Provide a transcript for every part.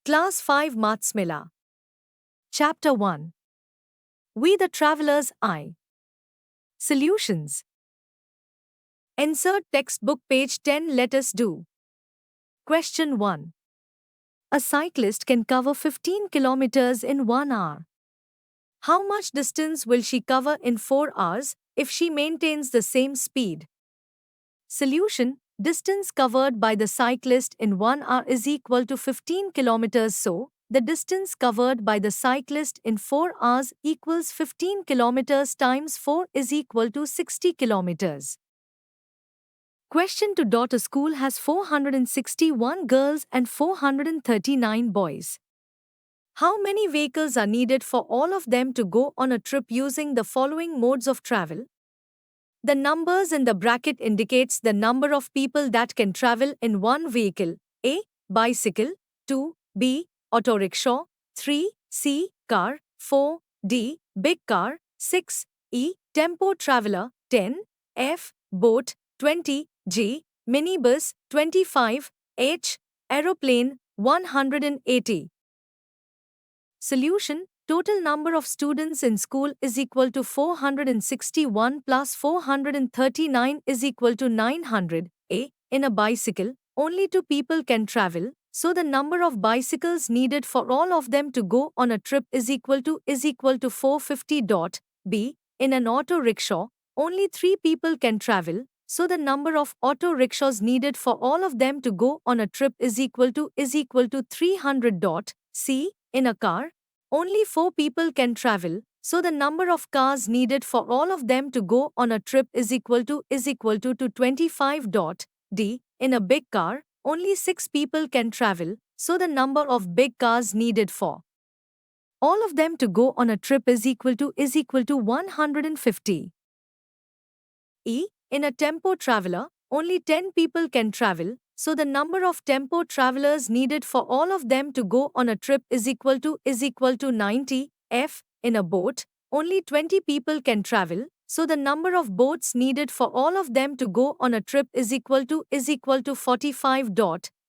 Class 5 Maths Mela. Chapter 1. We the Traveler's Eye. Solutions. Insert textbook page 10. Let us do. Question 1. A cyclist can cover 15 kilometers in 1 hour. How much distance will she cover in 4 hours if she maintains the same speed? Solution. Distance covered by the cyclist in 1 hour is equal to 15 kilometers, so the distance covered by the cyclist in 4 hours equals 15 kilometers times 4 is equal to 60 kilometers. Question 2. A school has 461 girls and 439 boys. How many vehicles are needed for all of them to go on a trip using the following modes of travel? The numbers in the bracket indicates the number of people that can travel in one vehicle. A. Bicycle. 2. B. Auto rickshaw. 3. C. Car. 4. D. Big car. 6. E. Tempo traveler. 10. F. Boat. 20. G. Minibus. 25. H. Aeroplane. 180. Solution. Total number of students in school is equal to 461 plus 439 is equal to 900. A. In a bicycle, only 2 people can travel, so the number of bicycles needed for all of them to go on a trip is equal to 450. B. In an auto rickshaw, only 3 people can travel, so the number of auto rickshaws needed for all of them to go on a trip is equal to 300. C. In a car, only 4 people can travel, so the number of cars needed for all of them to go on a trip is equal to 25. D. In a big car, only 6 people can travel, so the number of big cars needed for all of them to go on a trip is equal to 150. E. In a tempo traveler, only 10 people can travel, so the number of tempo travelers needed for all of them to go on a trip is equal to 90. F. In a boat, only 20 people can travel, so the number of boats needed for all of them to go on a trip is equal to 45.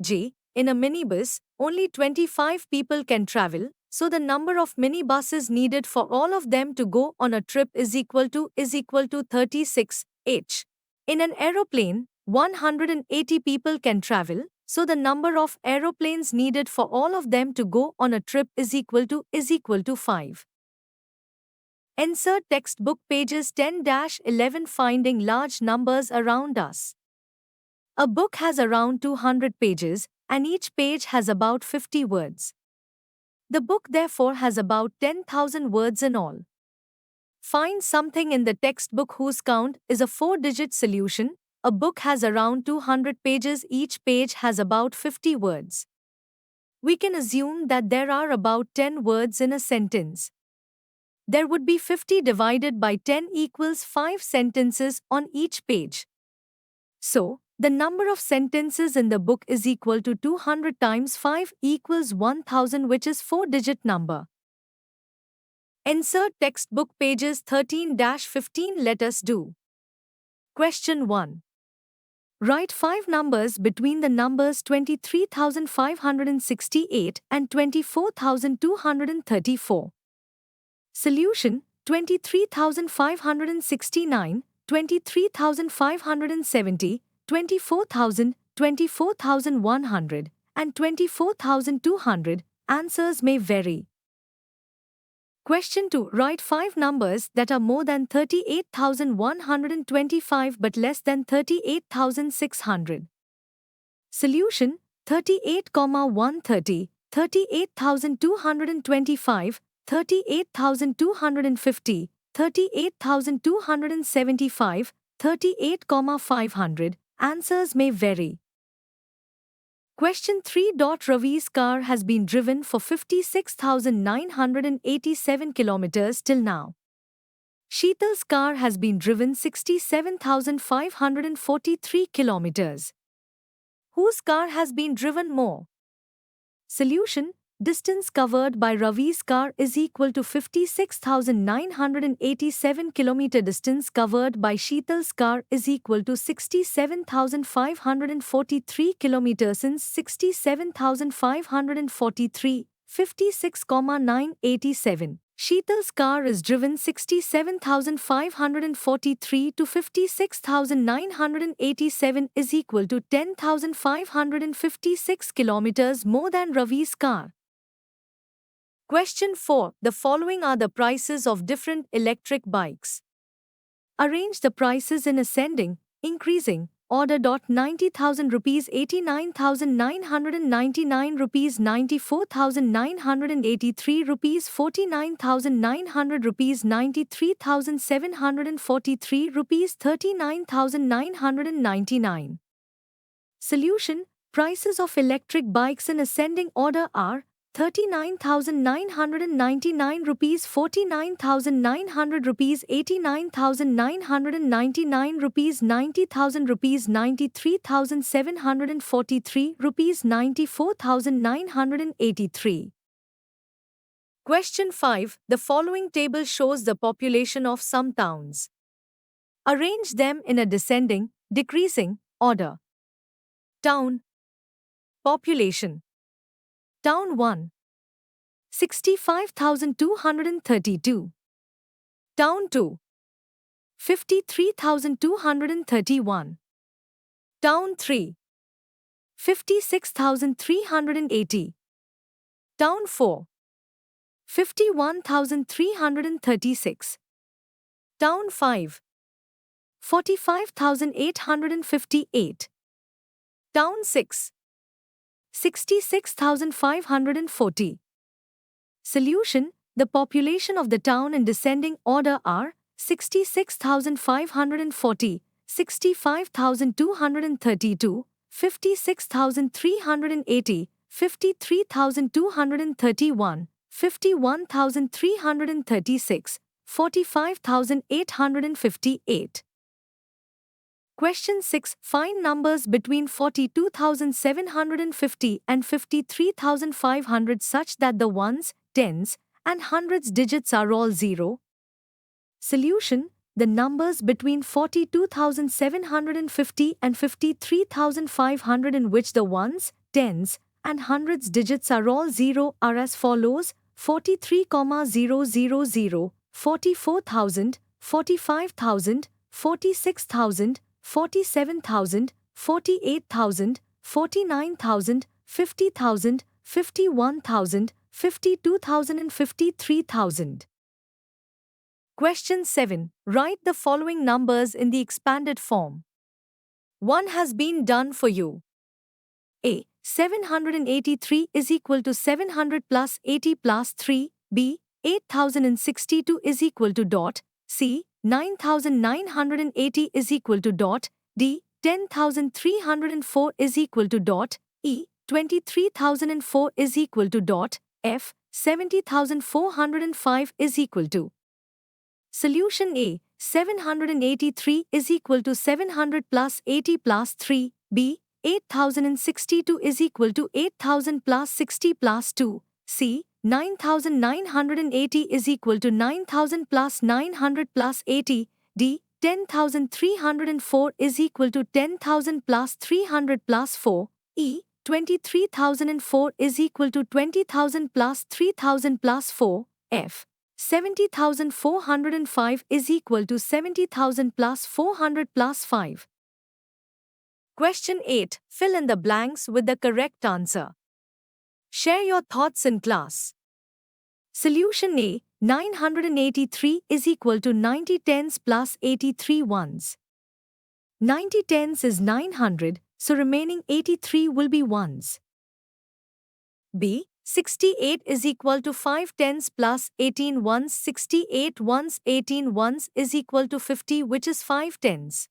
G. In a minibus, only 25 people can travel, so the number of minibuses needed for all of them to go on a trip is equal to 36. H. In an aeroplane, 180 people can travel, so the number of aeroplanes needed for all of them to go on a trip is equal to 5. Insert textbook pages 10-11. Finding large numbers around us. A book has around 200 pages, and each page has about 50 words. The book therefore has about 10,000 words in all. Find something in the textbook whose count is a 4-digit solution. A book has around 200 pages, each page has about 50 words. We can assume that there are about 10 words in a sentence. There would be 50 divided by 10 equals 5 sentences on each page. So, the number of sentences in the book is equal to 200 times 5 equals 1000, which is 4-digit number. Insert textbook pages 13-15. Let us do. Question 1. Write 5 numbers between the numbers 23,568 and 24,234. Solution. 23,569, 23,570, 24,000, 24,100, and 24,200. Answers may vary. Question 2. Write 5 numbers that are more than 38,125 but less than 38,600. Solution. 38,130, 38,225, 38,250, 38,275, 38,500. Answers may vary. Question 3. Ravi's car has been driven for 56,987 kilometers till now. Sheetal's car has been driven 67,543 kilometers. Whose car has been driven more? Solution. Distance covered by Ravi's car is equal to 56,987 km. Distance covered by Sheetal's car is equal to 67,543 km. Since 67,543, 56,987. Sheetal's car is driven 67,543 to 56,987 is equal to 10,556 kilometers more than Ravi's car. Question 4. The following are the prices of different electric bikes. Arrange the prices in ascending, increasing order. 90,000 rupees, 89,999 rupees, 94,983 rupees, 49,900 rupees, 93,743 rupees, 39,999. Solution. Prices of electric bikes in ascending order are 39,999 rupees, 49,900 rupees, 89,999 rupees, 90,000 rupees, 93,743 rupees, 94,983. Question 5. The following table shows the population of some towns. Arrange them in a descending, decreasing order. Town. Population. Town 1. 65,232. Town 2. 53,231. Town 3. 56,380. Town 4. 51,336. Town 5. 45,858. Town 6. 66,540. Solution. The population of the town in descending order are 66,540, 65,232, 56,380, 53,231, 51,336, 45,858. Question 6. Find numbers between 42,750 and 53,500 such that the ones, tens, and hundreds digits are all zero. Solution. The numbers between 42,750 and 53,500 in which the ones, tens, and hundreds digits are all zero are as follows: 43,000, 44,000, 45,000, 46,000, 47,000, 48,000, 49,000, 50,000, 51,000, 52,000 and 53,000. Question 7. Write the following numbers in the expanded form. 1 has been done for you. A. 783 is equal to 700 plus 80 plus 3. B. 8062 is equal to dot. C. 9,980 is equal to dot. D. 10,304 is equal to dot. E. 23,004 is equal to dot. F. 70,405 is equal to. Solution A. 783 is equal to 700 plus 80 plus 3. B. 8,062 is equal to 8,000 plus 60 plus 2. C. 9,980 is equal to 9,000 plus 900 plus 80. D. 10,304 is equal to 10,000 plus 300 plus 4. E. 23,004 is equal to 20,000 plus 3,000 plus 4. F. 70,405 is equal to 70,000 plus 400 plus 5. Question 8. Fill in the blanks with the correct answer. Share your thoughts in class. Solution A. 983 is equal to 90 tens plus 83 ones. 90 tens is 900, so remaining 83 will be ones. B. 68 is equal to 5 tens plus 18 ones. 68 ones, 18 ones is equal to 50, which is 5 tens.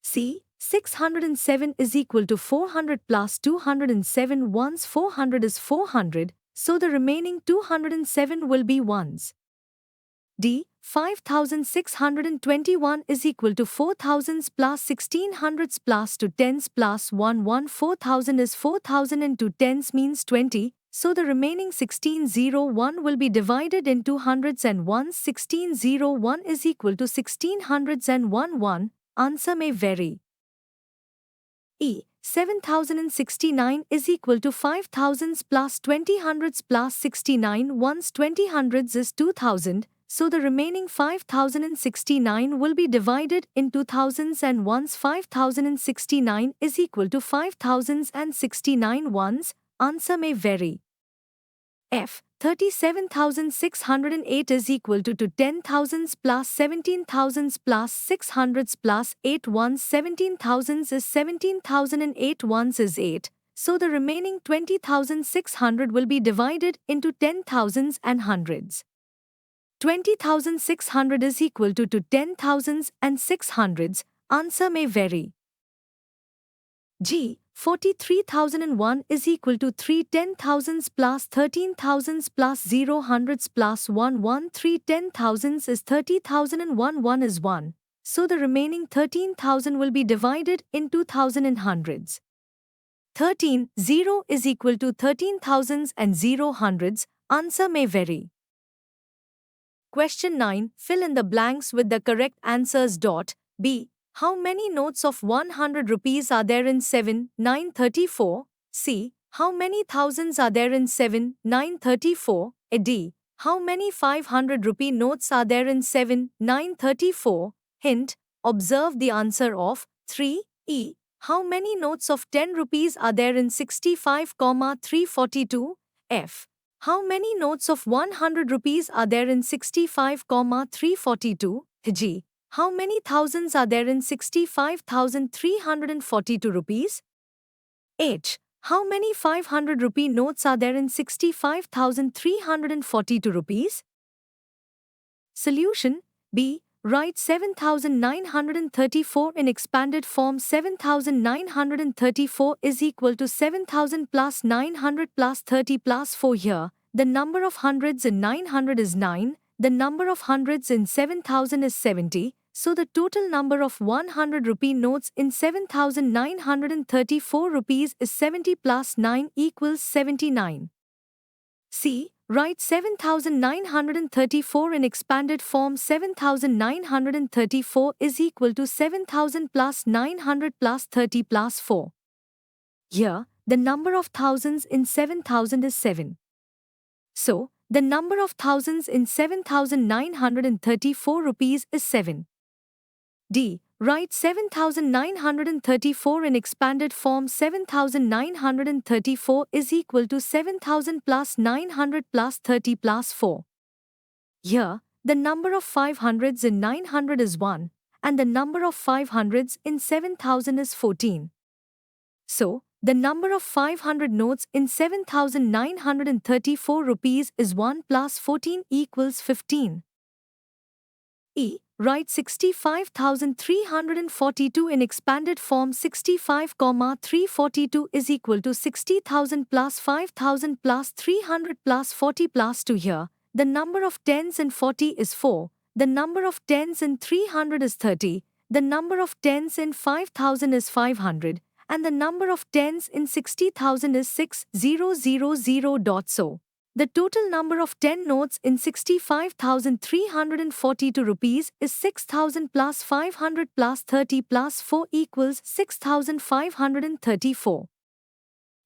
C. 607 is equal to 400 plus 207 ones. 400 is 400, so the remaining 207 will be ones. D. 5,621 is equal to 4,000s plus 1,600s plus 2 tens plus 1. 4,000 is 4,000 and 2 tens means 20, So the remaining 1601 will be divided into hundreds and ones. 1601 is equal to 16 hundreds and 1. Answer may vary. E. 7069 is equal to 5 thousands plus 20 hundreds plus 69 ones. 20 hundreds is 2000, so the remaining 5069 will be divided into thousands and ones. 5069 is equal to 5069 ones. Answer may vary. F. 37,608 is equal to 10 thousands plus 17 thousands plus 6 hundreds plus 8 ones. 17 thousands is 17,000 and 8 ones is 8. So the remaining 20,600 will be divided into 10 thousands and hundreds. 20,600 is equal to 10 thousands and 6 hundreds. Answer may vary. G. 43,001 is equal to 3 10 thousands plus 13 thousands plus 0 hundreds plus 1 3 10 thousands is 30,000 and 1 is 1. So the remaining 13,000 will be divided in 2,000 and hundreds. 13 0 is equal to 13 thousands and 0 hundreds. Answer may vary. Question 9. Fill in the blanks with the correct answers. B. How many notes of 100 rupees are there in 7, 9, 34? C. How many thousands are there in 7, 9, 34? D. How many 500 rupee notes are there in 7, 9, 34? Hint. Observe the answer of 3. E. How many notes of 10 rupees are there in 65, 342? F. How many notes of 100 rupees are there in 65, 342? G. How many thousands are there in 65,342 rupees? H. How many 500 rupee notes are there in 65,342 rupees? Solution. B. Write 7,934 in expanded form. 7,934 is equal to 7,000 plus 900 plus 30 plus 4 here. The number of hundreds in 900 is 9. The number of hundreds in 7,000 is 70. So the total number of 100 rupee notes in 7,934 rupees is 70 plus 9 equals 79. C. Write 7,934 in expanded form. 7,934 is equal to 7,000 plus 900 plus 30 plus 4. Here, the number of thousands in 7,000 is 7. So, the number of thousands in 7,934 rupees is 7. D. Write 7,934 in expanded form. 7,934 is equal to 7,000 plus 900 plus 30 plus 4. Here, the number of 500s in 900 is 1, and the number of 500s in 7,000 is 14. So, the number of 500 notes in 7,934 rupees is 1 plus 14 equals 15. E. Write 65,342 in expanded form. 65, 342 is equal to 60,000 plus 5,000 plus 300 plus 40 plus 2 here. The number of tens in 40 is 4. The number of tens in 300 is 30. The number of tens in 5,000 is 500. And the number of tens in 60,000 is 6000. So, the total number of 10 notes in 65,342 rupees is 6,000 plus 500 plus 30 plus 4 equals 6,534.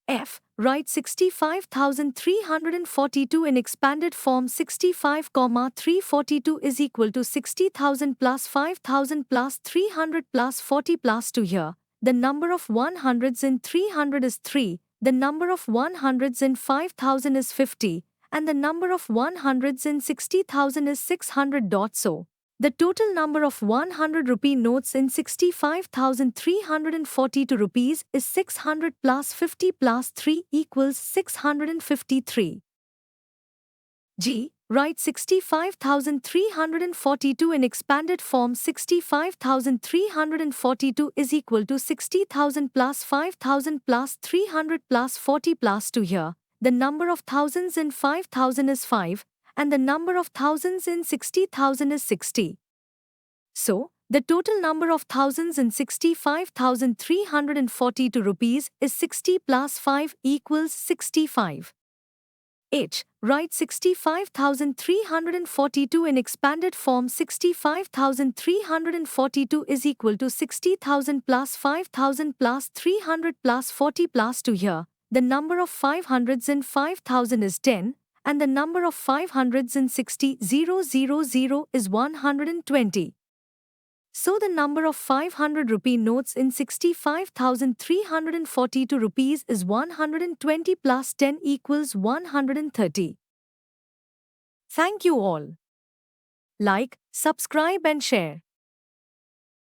F. Write 65,342 in expanded form. 65, 342 is equal to 60,000 plus 5,000 plus 300 plus 40 plus 2 here. The number of 100s in 300 is 3. The number of 100s in 5,000 is 50, and the number of 100s in 60,000 is 600. So, the total number of 100 rupee notes in 65,342 rupees is 600 plus 50 plus 3 equals 653. G. Write 65,342 in expanded form. 65,342 is equal to 60,000 plus 5,000 plus 300 plus 40 plus 2 here. The number of thousands in 5,000 is 5, and the number of thousands in 60,000 is 60. So, the total number of thousands in 65,342 rupees is 60 plus 5 equals 65. H. Write 65,342 in expanded form. 65,342 is equal to 60,000 plus 5,000 plus 300 plus 40 plus 2 here. The number of 500s in 5,000 is 10, and the number of 500s in 60,000 is 120. So the number of 500 rupee notes in 65,342 rupees is 120 plus 10 equals 130. Thank you all. Like, subscribe and share.